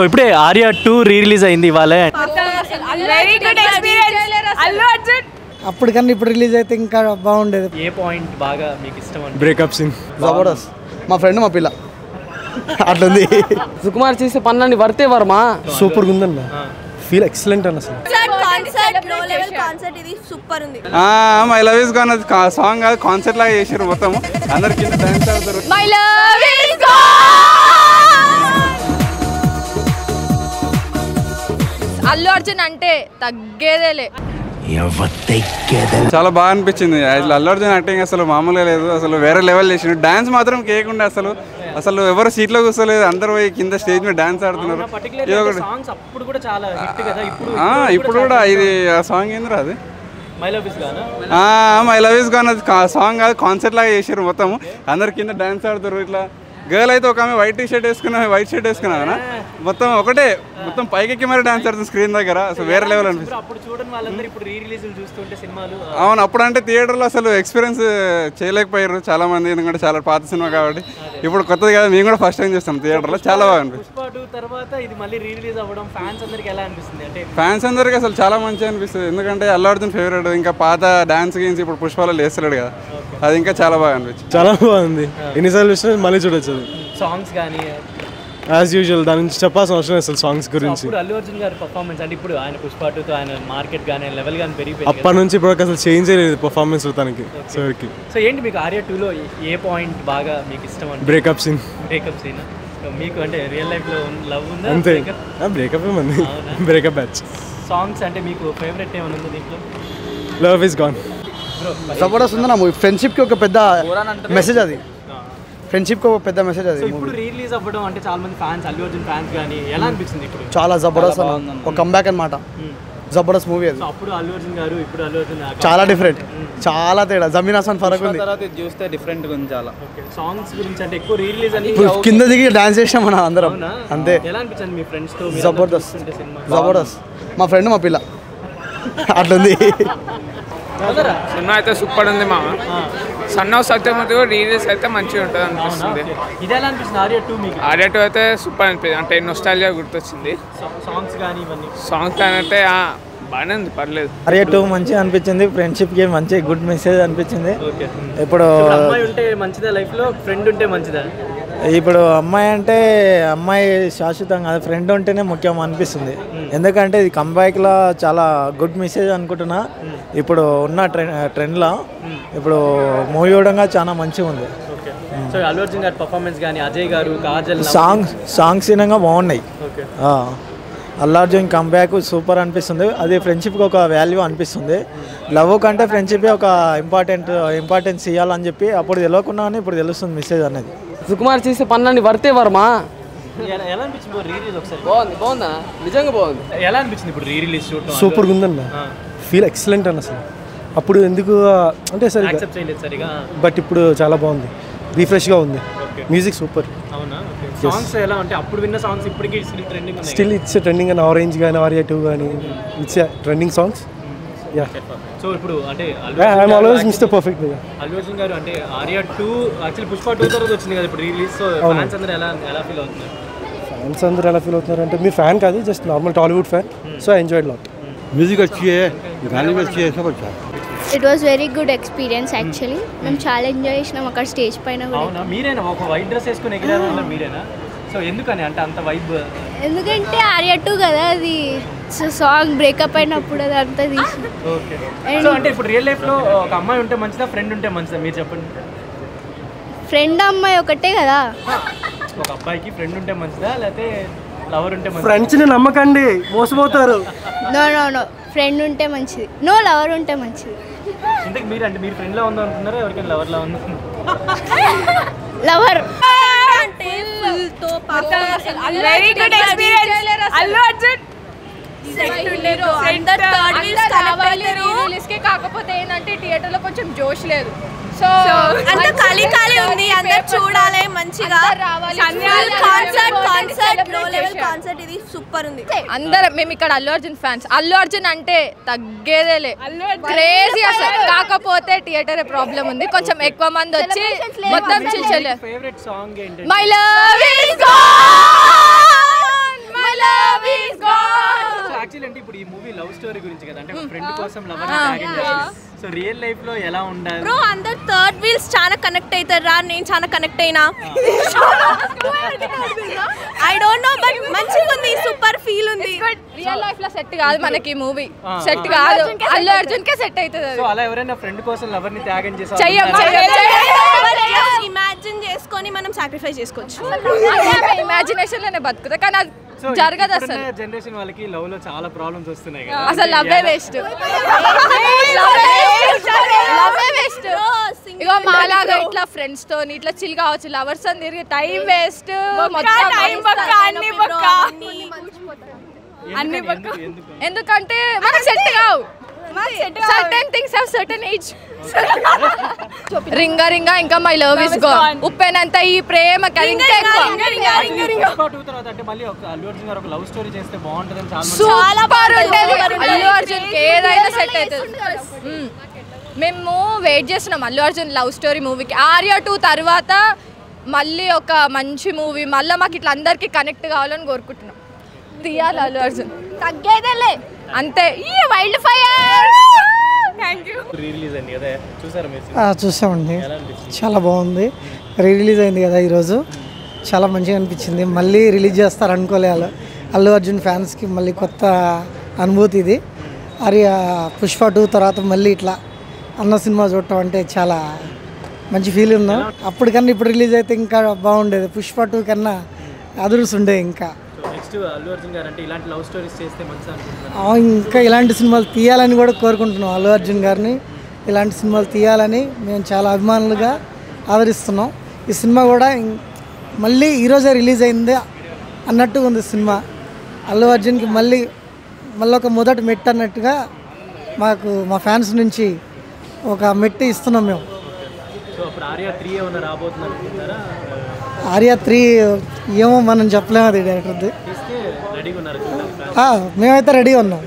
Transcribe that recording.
So ఇప్పుడే Arya 2 release అయింది ఇవాళ. Very good experience Allu Arjun. అప్పటికన్నా ఇప్పుడు రిలీజ్ అయితే ఇంకా బాగుండేది. ఏ పాయింట్ బాగా మీకు ఇష్టం? Breakup scene Jabardasth. మా ఫ్రెండ్ మా పిల్ల అట్లుంది. సుకుమార్ చేసే పనులన్నీ వర్తే వర్మ. సూపర్గా ఉందన్న, ఫీల్ ఎక్సలెంట్ అన్న అసలు. My love is gone song కాదు, కాన్సర్ట్ లాగా చేసారు మొత్తం. అందరు కింద డాన్స్ ఆడుతారు. My love is gone. Allu Arjun అంటే తగ్గేదేలే. చాలా బాగా అనిపించింది. అల్లు అర్జున్ యాక్టింగ్ అసలు మామూలుగా లేదు, అసలు వేరే లెవెల్ చేసిండు. డాన్స్ మాత్రం కేకుండా అసలు ఎవరు సీట్లో కూర్చోలేదు, అందరూ పోయి కింద స్టేజ్ మీద డాన్స్ ఆడుతున్నారు. ఇప్పుడు కూడా ఇది ఆ సాంగ్ ఏందిరా అది? My love is gone song కాదు, కాన్సర్ట్ లాగా చేసారు మొత్తం. అందరు కింద డాన్స్ ఆడుతారు. ఇట్లా గర్ల్ అయితే ఒక ఆమె వైట్ షర్ట్ వేసుకున్నా మొత్తం ఒకటే, మొత్తం పైకి మరి డాన్స్ ఆడుతుంది స్క్రీన్ దగ్గర. అసలు వేరే లెవెల్ అనిపిస్తుంది. అవును, అప్పుడు అంటే థియేటర్లో అసలు ఎక్స్పీరియన్స్ చేయలేకపోయారు చాలా మంది, ఎందుకంటే చాలా పాత సినిమా కాబట్టి. ఇప్పుడు కొత్తది కదా, మేము కూడా ఫస్ట్ టైం చేస్తాం థియేటర్లో, చాలా బాగా అనిపిస్తుంది. ఫ్యాన్స్ అందరికి అసలు చాలా మంచిగా అనిపిస్తుంది, ఎందుకంటే అల్లు అర్జున్ ఫేవరెట్. ఇంకా పాత డాన్స్ గేమ్స్ ఇప్పుడు పుష్పాలో లేస్తలేడు కదా, అది ఇంకా చాలా బాగా అనిపించింది. చాలా బాగుంది, ఎన్నిసార్లు చూసినా మళ్ళీ చూడొచ్చు. సాంగ్స్ కానీ యాజ్ యూజువల్ దాని నుంచి చెప్పాల్సిన అవసరం అసలు సాంగ్స్ గురించి. అల్లు అర్జున్ గారి పర్ఫార్మెన్స్ అంటే ఇప్పుడు ఆయన పుష్ప 2తో ఆయన మార్కెట్ కానీ లెవెల్ కానీ పెరిగిపోయింది. అప్పటి నుంచి ఇప్పుడు అసలు చేంజ్ చేయలేదు పర్ఫార్మెన్స్ తనకి. సో ఏంటి మీకు ఆర్యా 2లో ఏ పాయింట్ బాగా మీకు ఇష్టం? అంటే బ్రేకప్ సీన్. మీకు అంటే రియల్ లైఫ్ లో లవ్ ఉందా? అంతే, బ్రేకప్ ఏమంది, బ్రేకప్ బ్యాచ్. సాంగ్స్ అంటే మీకు ఫేవరెట్ ఏమైనా ఉందా దీంట్లో? Love is gone. జబర్దస్త్ ఉందన్న మూవీ. ఫ్రెండ్షిప్కి ఒక పెద్ద మెసేజ్ అది, ఫ్రెండ్షిప్కి ఒక పెద్ద మెసేజ్ అది. ఇప్పుడు రిలీజ్ అవ్వడం అంటే చాలా మంది ఫ్యాన్స్, అల్లు అర్జున్ ఫ్యాన్స్ కానీ ఎలా అనిపిస్తుంది? ఇప్పుడు చాలా జబర్దస్త్ అన్న, ఒక కంబ్యాక్ అనమాట. జబర్దస్త్ మూవీ అది. అప్పుడు అల్లు అర్జున్ గారు, ఇప్పుడు అల్లు అర్జున్ చాలా డిఫరెంట్, చాలా తేడా. జమీన్ హసన్ ఫరక్ ఉంది. తర్వాత చూస్తే డిఫరెంట్ ఉంది చాలా. సాంగ్స్ గురించి అంటే ఎక్కువ రిలీజ్ అని కింద దిగి డాన్స్ చేసాం మనం అందరం, అంతే. ఎలా అనిపించింది మీ ఫ్రెండ్స్ తో? జబర్దస్త్, జబర్దస్త్. మా ఫ్రెండ్ మా పిల్ల అట్లుంది. సినిమా అయితే సూపర్ ఉంది మామ. సన్ ఆఫ్ సత్యమూర్తి కూడా రిలీజ్ అయితే మంచిగా ఉంటుంది అనిపిస్తుంది. ఇది ఎలా అనిపిస్తుంది ఆర్యా 2 మీకు? ఆర్యా 2 అయితే సూపర్ అనిపించింది, అంటే నొస్టాల్జియా గుర్తొచ్చింది. సాంగ్స్ కానీ ఇవన్నీ అయితే బాగానే ఉంది, పర్లేదు. ఆర్యా 2 మంచిగా అనిపించింది, ఫ్రెండ్షిప్కి మంచి గుడ్ మెసేజ్ అనిపించింది. ఇప్పుడు అమ్మాయి ఉంటే మంచిదా లైఫ్ లో, ఫ్రెండ్ ఉంటే మంచిదా? ఇప్పుడు అమ్మాయి అంటే అమ్మాయి శాశ్వతం కాదు, ఫ్రెండ్ ఉంటేనే ముఖ్యం అనిపిస్తుంది. ఎందుకంటే ఇది కంబ్యాక్లో చాలా గుడ్ మెసేజ్ అనుకుంటున్నా. ఇప్పుడు ఉన్న ట్రెండ్లో ఇప్పుడు మూవీ చూడంగా చాలా మంచిగా ఉంది. సో అల్లు అర్జున్ గారి పర్ఫార్మెన్స్ కానీ, అజయ్ గారు, కాజల్ సాంగ్స్ వినంగా బాగున్నాయి. అల్లు అర్జున్ కంబ్యాక్ సూపర్ అనిపిస్తుంది. అది ఫ్రెండ్షిప్కి ఒక వాల్యూ అనిపిస్తుంది. లవ్ కంటే ఫ్రెండ్షిప్ ఒక ఇంపార్టెన్స్ ఇవ్వాలని చెప్పి అప్పుడు తెలియకుండా కానీ ఇప్పుడు తెలుస్తుంది మెసేజ్ అనేది. సుకుమార్ చేసే పనులన్నీ వర్తే వర్మ. ఎలా అనిపించింది రీరిలీజ్? ఒకసారి బాగుందా? నిజంగా బాగుంది. ఎలా అనిపించింది ఇప్పుడు రీరిలీజ్ చూడటం? సూపర్గా ఉందన్న, ఫీల్ ఎక్సలెంట్ అన్న అసలు. అప్పుడు ఎందుకు అంటే సరిగా, బట్ ఇప్పుడు చాలా బాగుంది, రిఫ్రెష్గా ఉంది. Music super. అవునా? సాంగ్స్ ఎలా అంటే అప్పుడు విన్న సాంగ్స్ ఇప్పటికీ స్టిల్ ఇట్స్ ట్రెండింగ్ అని. ఆరెంజ్ కానీ ఆర్యా 2 కానీ ఇట్స్ ట్రెండింగ్ సాంగ్స్. సో ఇప్పుడు అంటే I'm always mister perfect. Allu Arjun గారు అంటే ఆర్యా 2 యాక్చువల్లీ పుష్ప 2 తర్వాత వచ్చింది కదా ఇప్పుడు రిలీజ్. సో ఫ్యాన్స్ అందరూ ఎలా ఫీల్ అవుతున్నారు? ఫ్యాన్స్ అందరూ ఎలా ఫీల్ అవుతున్నారు అంటే, మీ ఫ్యాన్ కాదు, just normal Tollywood fan. So I enjoyed lot. Music వచ్చి గానీ వచ్చి it was very good experience actually. మేము చాలా ఎంజాయ్ చేసినాం అక్కడ స్టేజ్ పైన. అవునా? మీరేనా ఒక వైట్ డ్రెస్ వేసుకుని ఎగిరారు మీరేనా? సో ఎందుకని అంటే అంత వైబ్? ఎందుకంటే ఆర్యా 2 కదా, అది సాంగ్ బ్రేకప్ అయినప్పుడు అది అంతా తీసి. ఓకే. సో అంటే ఇప్పుడు రియల్ లైఫ్ లో ఒక అమ్మాయి ఉంటే మంచిదా, ఫ్రెండ్ ఉంటే మంచిదా? మీరు చెప్పండి. ఫ్రెండ్ అమ్మాయి ఒకటే కదా. ఒక అబ్బాయికి ఫ్రెండ్ ఉంటే మంచిదా, లేకపోతే లవర్ ఉంటే మంచిదా? ఫ్రెండ్స్ని నమ్మకండి, మోసపోతారు. నో నో నో, ఫ్రెండ్ ఉంటే మంచిది. నో, లవర్ ఉంటే మంచిది. ఇంతకు మీరు అంటే మీరు ఫ్రెండ్ లా ఉందా అనుకున్నారా, ఎవరికైనా లవర్ లా ఉందా? Lover. Very good experience Allu Arjun. కాకపోతే ఏంటంటే థియేటర్ లో కొంచెం జోష్ లేదు. సో అంత ఖాళీ ఉంది, అందరు చూడాలి మంచిగా. కాన్సర్ట్ ఇది సూపర్ ఉంది. అందరం మేము ఇక్కడ అల్లు అర్జున్ ఫ్యాన్స్. అల్లు అర్జున్ అంటే తగ్గేదేలే, క్రేజీ అసలు. కాకపోతే థియేటర్ ప్రాబ్లం ఉంది, కొంచెం ఎక్కువ మంది వచ్చి మొత్తం చిల్చలే. ఫేవరెట్ సాంగ్ ఏంటి? My love is gone. Friend కోసం లవర్ త్యాగం చేస్తారు. సో రియల్ లైఫ్ లో ఎలా ఉండాలి బ్రో? అందరు థర్డ్ వీల్స్ చాలా కనెక్ట్ అవుతారు రా, నేను చాలా కనెక్ట్ అయినా. ఐ డోంట్ నో బట్ మంచిగా ఉంది, సూపర్ ఫీల్ ఉంది. రియల్ లైఫ్ లో సెట్ కాదు మనకి మూవీ, సెట్ కాదు. అల్లు అర్జున్ కే సెట్ అవుతుంది. సో అలా ఎవరైనా ఫ్రెండ్ కోసం లవర్ ని త్యాగం చేస్తారు? ఇమాజిన్ చేసుకొని మనం సాక్రిఫైస్ చేసుకోవచ్చు. ఇమాజినేషన్ లోనే బతుకుతా, కానీ అది జరగదు అసలు. జనరేషన్ వాళ్ళకి లవ్ లో చాలా ప్రాబ్లమ్స్ వస్తున్నాయి కదా, అసలు లవ్వే వేస్ట్. ఇగో మాలాగా ఇట్లా ఫ్రెండ్స్ తో ఇట్లా చిల్ కావచ్చు, లవర్స్ అని తిరిగి టైం వేస్ట్. ఎందుకంటే మనకు సెట్ కావు. Certain things have certain age. రింగా రింగా ఇంకా మై లవ్ ఇస్ గాన్. ఉప్పెనంత ఈ ప్రేమ లవ్ స్టోరీ చేస్తే బాగుంటది. సూపర్ ఉంటది. అల్లు అర్జున్ ఏదైనా సెట్ అవుతుంది. మేము వెయిట్ చేస్తున్నాం అల్లు అర్జున్ లవ్ స్టోరీ మూవీకి. ఆర్య 2 తర్వాత మళ్ళీ ఒక మంచి మూవీ, మళ్ళీ మాకు ఇట్లా అందరికి కనెక్ట్ కావాలని కోరుకుంటున్నాం. తీయాలి అల్లు అర్జున్, తగ్గేదేలే అంతే. ఈ వైల్డ్ ఫైర్. చూసామండి, చాలా బాగుంది. రిలీజ్ అయింది కదా ఈరోజు, చాలా మంచిగా అనిపించింది. మళ్ళీ రిలీజ్ చేస్తారు అనుకోలే అల్లు అర్జున్ ఫ్యాన్స్కి మళ్ళీ కొత్త అనుభూతి ఇది. పుష్ప 2 తర్వాత మళ్ళీ ఇట్లా అన్న సినిమా చూడటం అంటే చాలా మంచి ఫీల్ ఉంది. అప్పటికన్నా ఇప్పుడు రిలీజ్ అయితే ఇంకా బాగుండేది. పుష్ప 2 కన్నా అదుర్స్ ఉండే. ఇంకా ఇంకా ఇలాంటి సినిమాలు తీయాలని కూడా కోరుకుంటున్నాం. అల్లు అర్జున్ గారిని ఇలాంటి సినిమాలు తీయాలని మేము చాలా అభిమానులుగా ఆదరిస్తున్నాం. ఈ సినిమా కూడా మళ్ళీ ఈరోజే రిలీజ్ అయింది అన్నట్టు ఉంది సినిమా. అల్లు అర్జున్కి మళ్ళీ ఒక మొదటి మెట్టు అన్నట్టుగా మాకు మా ఫ్యాన్స్ నుంచి ఒక మెట్టు ఇస్తున్నాం మేము. ఆర్య 3 ఏమో మనం చెప్పలేము, అది డైరెక్టర్ది. మేమైతే రెడీ ఉన్నాం.